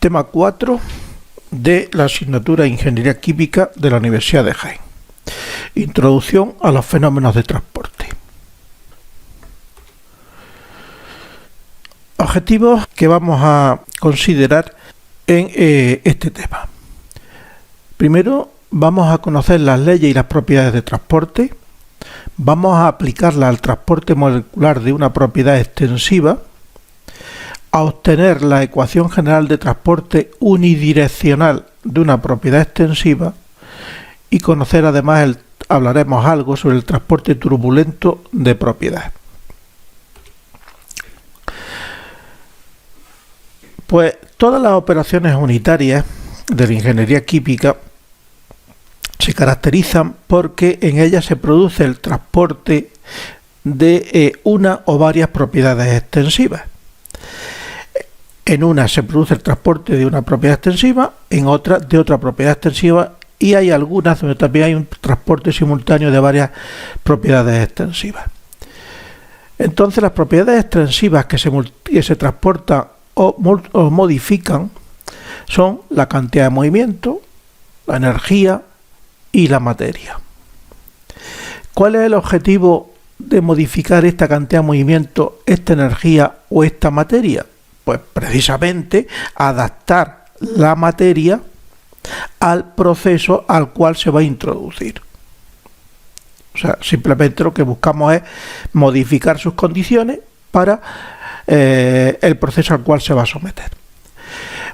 Tema 4 de la asignatura de Ingeniería Química de la Universidad de Jaén. Introducción a los fenómenos de transporte. Objetivos que vamos a considerar en este tema. Primero, vamos a conocer las leyes y las propiedades de transporte. Vamos a aplicarlas al transporte molecular de una propiedad extensiva, a obtener la ecuación general de transporte unidireccional de una propiedad extensiva y conocer además, hablaremos algo sobre el transporte turbulento de propiedad. Pues todas las operaciones unitarias de la ingeniería química se caracterizan porque en ellas se produce el transporte de una o varias propiedades extensivas. En una se produce el transporte de una propiedad extensiva, en otra de otra propiedad extensiva, y hay algunas donde también hay un transporte simultáneo de varias propiedades extensivas. Entonces, las propiedades extensivas que se transportan o modifican son la cantidad de movimiento, la energía y la materia. ¿Cuál es el objetivo de modificar esta cantidad de movimiento, esta energía o esta materia? Pues precisamente adaptar la materia al proceso al cual se va a introducir. O sea, simplemente lo que buscamos es modificar sus condiciones para el proceso al cual se va a someter.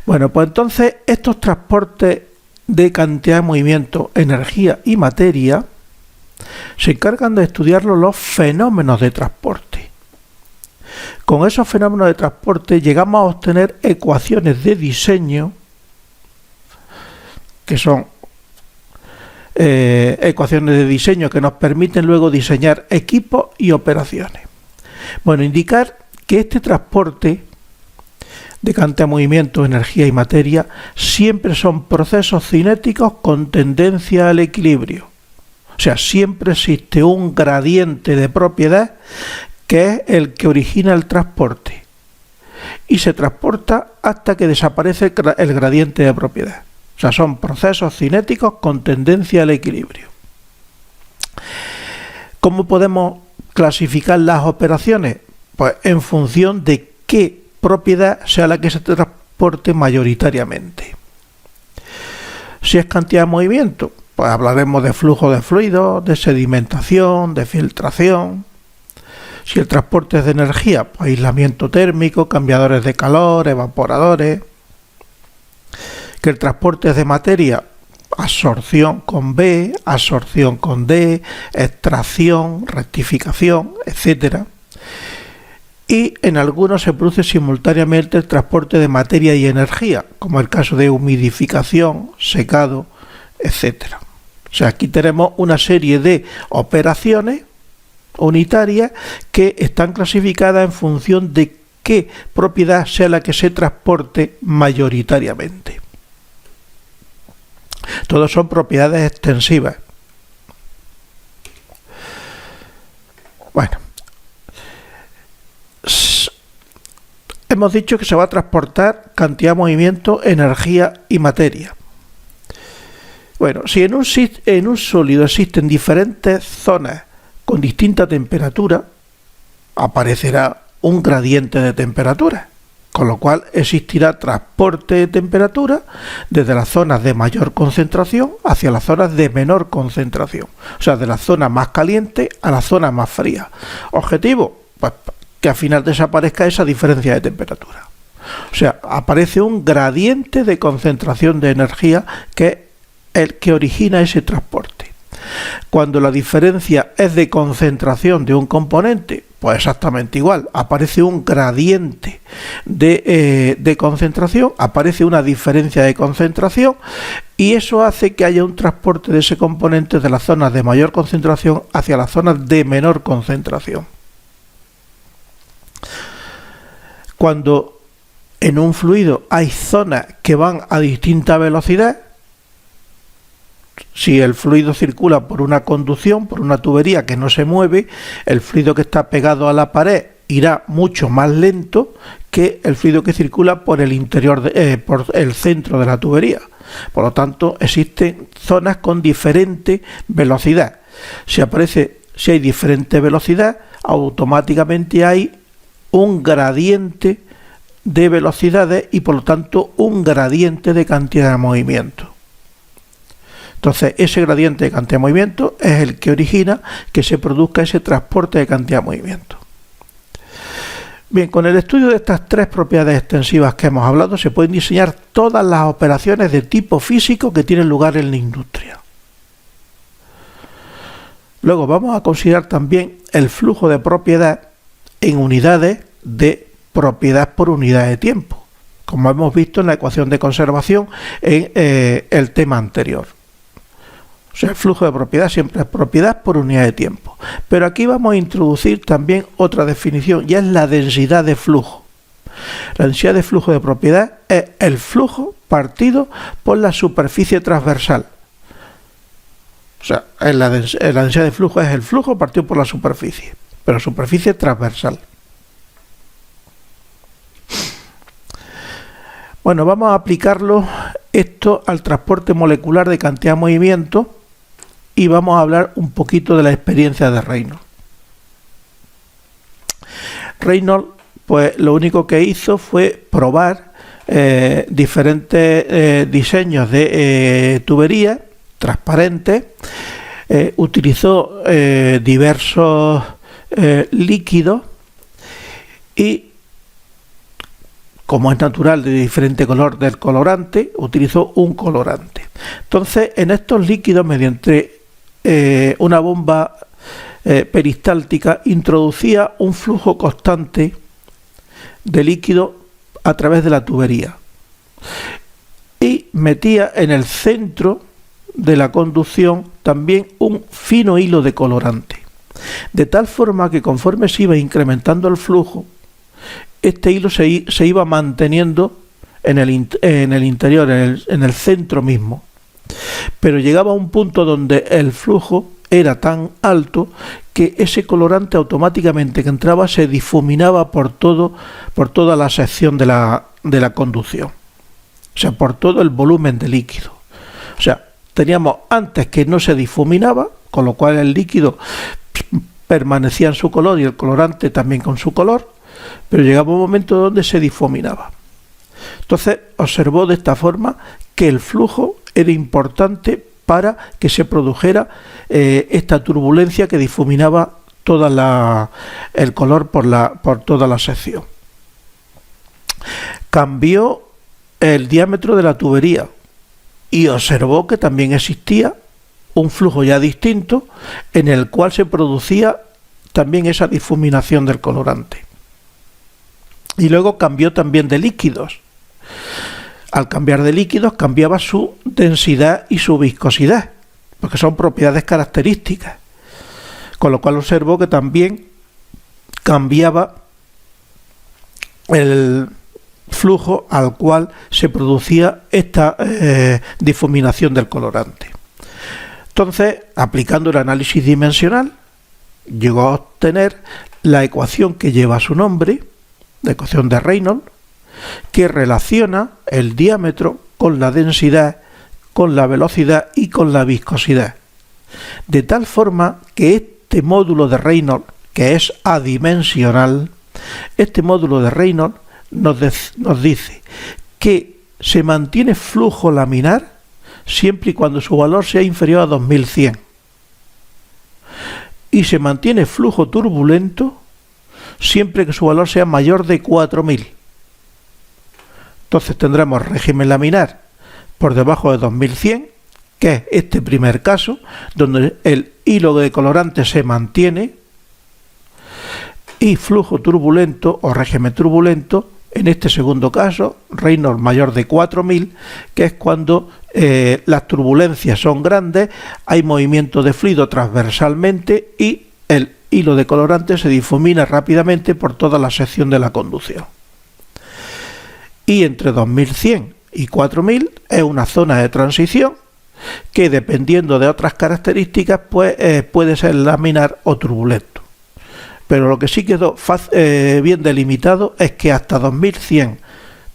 Bueno, pues entonces estos transportes de cantidad de movimiento, energía y materia se encargan de estudiarlo los fenómenos de transporte. Con esos fenómenos de transporte llegamos a obtener ecuaciones de diseño, que son ecuaciones de diseño que nos permiten luego diseñar equipos y operaciones. Bueno, indicar que este transporte de cantidad de movimiento, energía y materia siempre son procesos cinéticos con tendencia al equilibrio. O sea, siempre existe un gradiente de propiedad que es el que origina el transporte y se transporta hasta que desaparece el gradiente de propiedad. O sea, son procesos cinéticos con tendencia al equilibrio. ¿Cómo podemos clasificar las operaciones? Pues en función de qué propiedad sea la que se transporte mayoritariamente. Si es cantidad de movimiento, pues hablaremos de flujo de fluidos, de sedimentación, de filtración. Si el transporte es de energía, pues aislamiento térmico, cambiadores de calor, evaporadores. Que el transporte es de materia, absorción con B, absorción con D, extracción, rectificación, etcétera. Y en algunos se produce simultáneamente el transporte de materia y energía, como el caso de humidificación, secado, etcétera. O sea, aquí tenemos una serie de operaciones unitarias que están clasificadas en función de qué propiedad sea la que se transporte mayoritariamente. Todos son propiedades extensivas. Bueno, hemos dicho que se va a transportar cantidad de movimiento, energía y materia. Bueno, si en un sólido existen diferentes zonas con distinta temperatura, aparecerá un gradiente de temperatura, con lo cual existirá transporte de temperatura desde las zonas de mayor concentración hacia las zonas de menor concentración, o sea, de la zona más caliente a la zona más fría. Objetivo, pues que al final desaparezca esa diferencia de temperatura. O sea, aparece un gradiente de concentración de energía que es el que origina ese transporte. Cuando la diferencia es de concentración de un componente, pues exactamente igual, aparece un gradiente de concentración, aparece una diferencia de concentración y eso hace que haya un transporte de ese componente de las zonas de mayor concentración hacia las zonas de menor concentración. Cuando en un fluido hay zonas que van a distinta velocidad, si el fluido circula por una conducción, por una tubería que no se mueve, el fluido que está pegado a la pared irá mucho más lento que el fluido que circula por el interior, por el centro de la tubería. Por lo tanto, existen zonas con diferente velocidad. Si hay diferente velocidad, automáticamente hay un gradiente de velocidades y por lo tanto un gradiente de cantidad de movimiento. Entonces, ese gradiente de cantidad de movimiento es el que origina que se produzca ese transporte de cantidad de movimiento. Bien, con el estudio de estas tres propiedades extensivas que hemos hablado, se pueden diseñar todas las operaciones de tipo físico que tienen lugar en la industria. Luego vamos a considerar también el flujo de propiedad en unidades de propiedad por unidad de tiempo, como hemos visto en la ecuación de conservación en el tema anterior. O sea, el flujo de propiedad siempre es propiedad por unidad de tiempo. Pero aquí vamos a introducir también otra definición, y es la densidad de flujo. La densidad de flujo de propiedad es el flujo partido por la superficie transversal. O sea, la densidad de flujo es el flujo partido por la superficie, pero superficie transversal. Bueno, vamos a aplicarlo esto al transporte molecular de cantidad de movimiento y vamos a hablar un poquito de la experiencia de Reynolds. Reynolds, pues lo único que hizo fue probar diferentes diseños de tuberías transparentes, utilizó diversos líquidos y, como es natural de diferente color del colorante, utilizó un colorante. Entonces, en estos líquidos, mediante una bomba peristáltica, introducía un flujo constante de líquido a través de la tubería y metía en el centro de la conducción también un fino hilo de colorante, de tal forma que conforme se iba incrementando el flujo, este hilo se iba manteniendo en el interior, en el centro mismo. Pero llegaba a un punto donde el flujo era tan alto que ese colorante automáticamente que entraba se difuminaba por toda la sección de la conducción. O sea, por todo el volumen de líquido. O sea, teníamos antes que no se difuminaba, con lo cual el líquido permanecía en su color y el colorante también con su color, pero llegaba un momento donde se difuminaba. Entonces observó de esta forma que el flujo era importante para que se produjera esta turbulencia que difuminaba el color por toda la sección. Cambió el diámetro de la tubería y observó que también existía un flujo ya distinto en el cual se producía también esa difuminación del colorante. Y luego cambió también de líquidos. Al cambiar de líquidos cambiaba su densidad y su viscosidad, porque son propiedades características, con lo cual observó que también cambiaba el flujo al cual se producía esta difuminación del colorante. Entonces, aplicando el análisis dimensional, llegó a obtener la ecuación que lleva su nombre, la ecuación de Reynolds, que relaciona el diámetro con la densidad, con la velocidad y con la viscosidad. De tal forma que este módulo de Reynolds, que es adimensional, este módulo de Reynolds nos dice que se mantiene flujo laminar siempre y cuando su valor sea inferior a 2100 y se mantiene flujo turbulento siempre que su valor sea mayor de 4000. Entonces tendremos régimen laminar por debajo de 2100, que es este primer caso, donde el hilo de colorante se mantiene, y flujo turbulento o régimen turbulento, en este segundo caso, Reynolds mayor de 4000, que es cuando las turbulencias son grandes, hay movimiento de fluido transversalmente y el hilo de colorante se difumina rápidamente por toda la sección de la conducción. Y entre 2100 y 4000 es una zona de transición que, dependiendo de otras características, pues puede ser laminar o turbulento. pero lo que sí quedó bien delimitado es que hasta 2100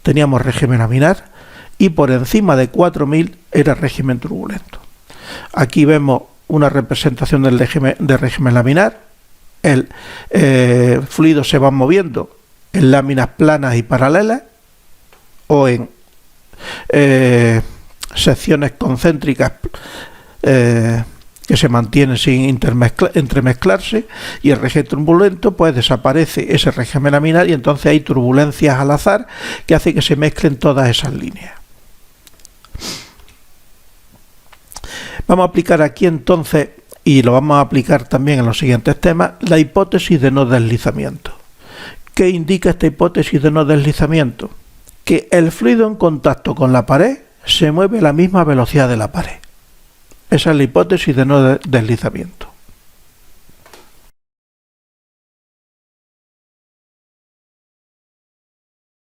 teníamos régimen laminar y por encima de 4000 era régimen turbulento. Aquí vemos una representación del régimen laminar. El fluido se va moviendo en láminas planas y paralelas o en secciones concéntricas que se mantienen sin entremezclarse, y el régimen turbulento pues desaparece ese régimen laminar y entonces hay turbulencias al azar que hace que se mezclen todas esas líneas. Vamos a aplicar aquí entonces, y lo vamos a aplicar también en los siguientes temas, la hipótesis de no deslizamiento. ¿Qué indica esta hipótesis de no deslizamiento? Que el fluido en contacto con la pared se mueve a la misma velocidad de la pared. Esa es la hipótesis de no deslizamiento.